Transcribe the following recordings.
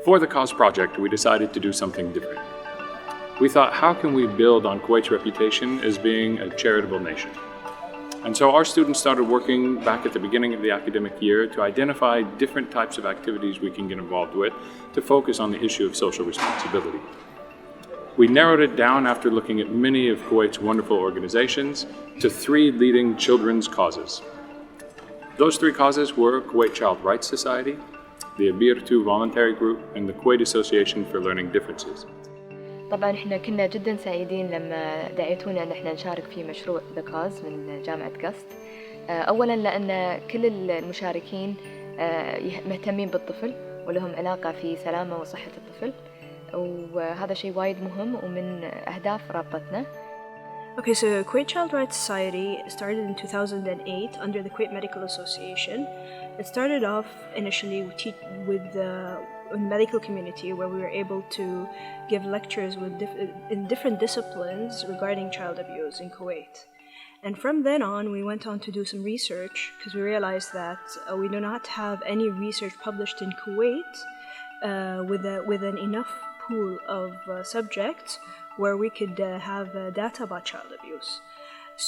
For the Cause project, we decided to do something different. We thought, how can we build on Kuwait's reputation as being a charitable nation? And so our students started working back at the beginning of the academic year to identify different types of activities we can get involved with to focus on the issue of social responsibility. We narrowed it down after looking at many of Kuwait's wonderful organizations to 3 leading children's causes. Those 3 causes were Kuwait Child Rights Society, the Abir 2 Voluntary Group, and the Kuwait Association for Learning Differences. طبعاً إحنا كنا جداً سعيدين لما دعيتونا إن إحنا نشارك في مشروع TheCause من جامعة قسط. أولاً لأن كل المشاركين مهتمين بالطفل ولهم علاقة في سلامة وصحة الطفل، وهذا شيء وايد مهم ومن أهداف رابطتنا. Okay, so Kuwait Child Rights Society started in 2008 under the Kuwait Medical Association. It started off initially with the medical community, where we were able to give lectures in different disciplines regarding child abuse in Kuwait. And from then on, we went on to do some research because we realized that we do not have any research published in Kuwait with an enough pool of subjects where we could have data about child abuse.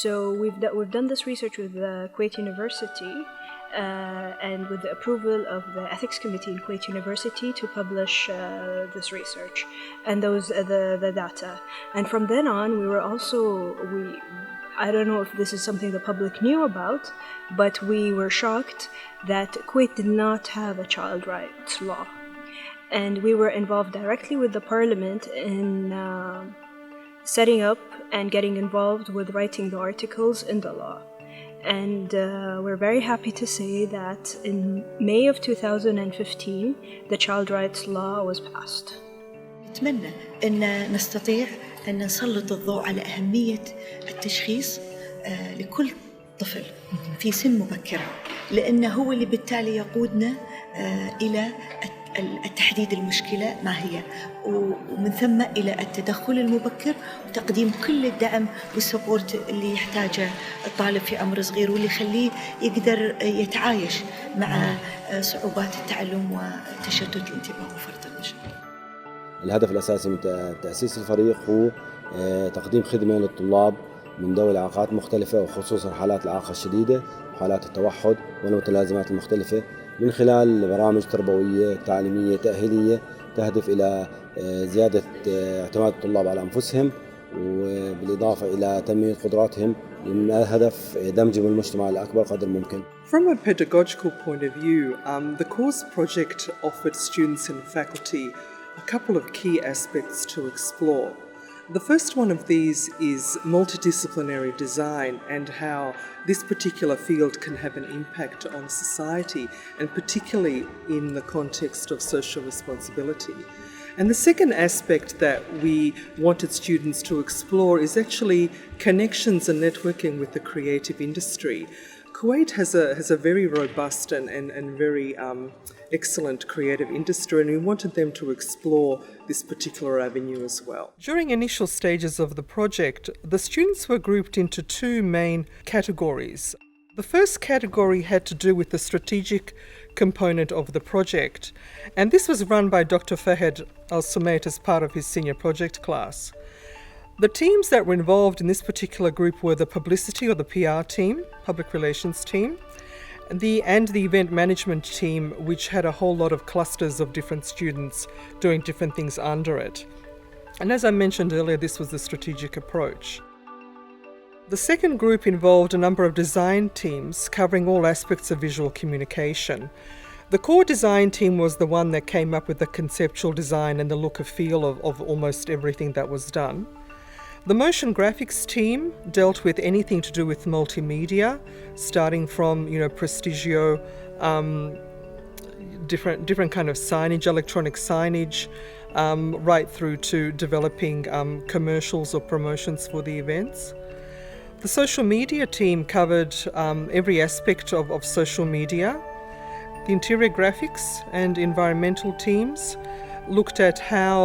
So we've done this research with Kuwait University and with the approval of the ethics committee in Kuwait University to publish this research and the data. And from then on, I don't know if this is something the public knew about, but we were shocked that Kuwait did not have a child rights law. And we were involved directly with the parliament in setting up and getting involved with writing the articles in the law. And we're very happy to say that in May of 2015, the child rights law was passed. نتمنى أن نستطيع أن نسلط الضوء على أهمية التشخيص لكل طفل في سن مبكرة، لأنه هو اللي بالتالي يقودنا إلى التحديد المشكلة ما هي، ومن ثم إلى التدخل المبكر وتقديم كل الدعم والسبورت اللي يحتاجه الطالب في عمر صغير، واللي يخليه يقدر يتعايش مع صعوبات التعلم وتشتت الانتباه وفرط النشاط. الهدف الأساسي من تأسيس الفريق هو تقديم خدمة للطلاب من ذوي الإعاقات مختلفة، وخصوصا حالات الإعاقة الشديدة وحالات التوحد والمتلازمات المختلفة، من خلال برامج تربوية تعليمية تأهيلية تهدف إلى زيادة اعتماد الطلاب على أنفسهم، وبالإضافة إلى تنمية قدراتهم من هدف دمجهم بالمجتمع الأكبر قدر الممكن. From a pedagogical point of view, the course project offered students and faculty a couple of key aspects to explore. The first one of these is multidisciplinary design and how this particular field can have an impact on society, and particularly in the context of social responsibility. And the second aspect that we wanted students to explore is actually connections and networking with the creative industry. Kuwait has a very robust and very excellent creative industry, and we wanted them to explore this particular avenue as well. During initial stages of the project, the students were grouped into 2 main categories. The first category had to do with the strategic component of the project, and this was run by Dr. Fahed Al-Sumait as part of his senior project class. The teams that were involved in this particular group were the publicity or the PR team, public relations team, and the event management team, which had a whole lot of clusters of different students doing different things under it. And as I mentioned earlier, this was the strategic approach. The second group involved a number of design teams covering all aspects of visual communication. The core design team was the one that came up with the conceptual design and the look and feel of almost everything that was done. The motion graphics team dealt with anything to do with multimedia, starting from, prestigio, different kind of signage, electronic signage, right through to developing commercials or promotions for the events. The social media team covered every aspect of social media. The interior graphics and environmental teams looked at how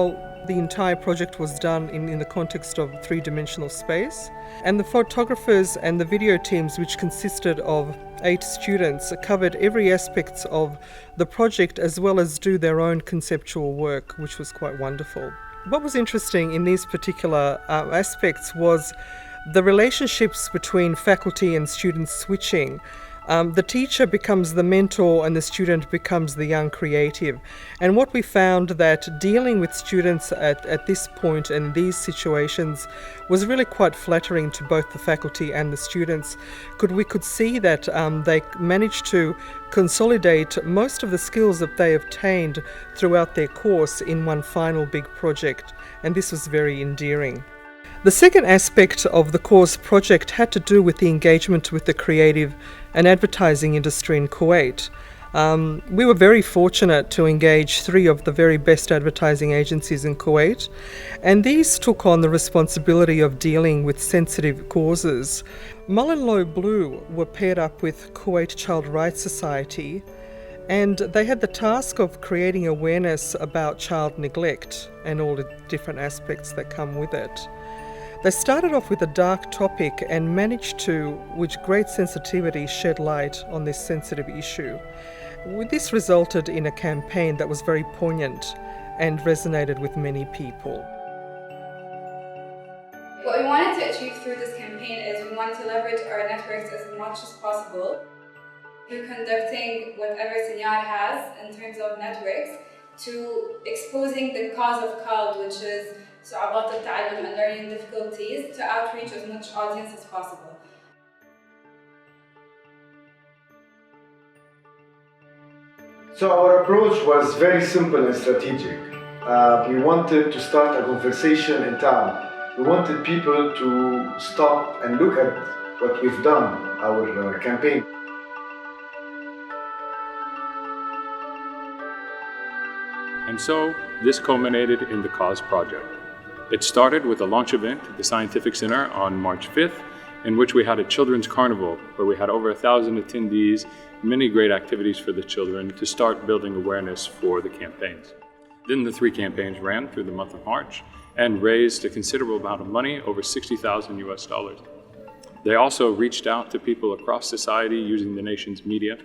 The entire project was done in the context of three-dimensional space, and the photographers and the video teams, which consisted of 8 students, covered every aspect of the project as well as do their own conceptual work, which was quite wonderful. What was interesting in these particular aspects was the relationships between faculty and students switching. The teacher becomes the mentor and the student becomes the young creative. And what we found that dealing with students at this point and these situations was really quite flattering to both the faculty and the students. We could see that they managed to consolidate most of the skills that they obtained throughout their course in one final big project, and this was very endearing. The second aspect of the course project had to do with the engagement with the creative and advertising industry in Kuwait. We were very fortunate to engage 3 of the very best advertising agencies in Kuwait, and these took on the responsibility of dealing with sensitive causes. Mullenlow Blue were paired up with Kuwait Child Rights Society, and they had the task of creating awareness about child neglect and all the different aspects that come with it. They started off with a dark topic and managed to, with great sensitivity, shed light on this sensitive issue. This resulted in a campaign that was very poignant and resonated with many people. What we wanted to achieve through this campaign is we wanted to leverage our networks as much as possible through conducting whatever Sinyal has in terms of networks to exposing the cause of CALD, which is صعوبات التعلم and learning difficulties, to outreach as much audience as possible. So our approach was very simple and strategic. We wanted to start a conversation in town. We wanted people to stop and look at what we've done, our campaign. And so, this culminated in the Cause project. It started with a launch event at the Scientific Center on March 5th, in which we had a children's carnival where we had over 1,000 attendees, many great activities for the children to start building awareness for the campaigns. Then the 3 campaigns ran through the month of March and raised a considerable amount of money, over $60,000 US. They also reached out to people across society using the nation's media,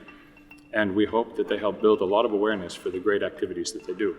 and we hope that they help build a lot of awareness for the great activities that they do.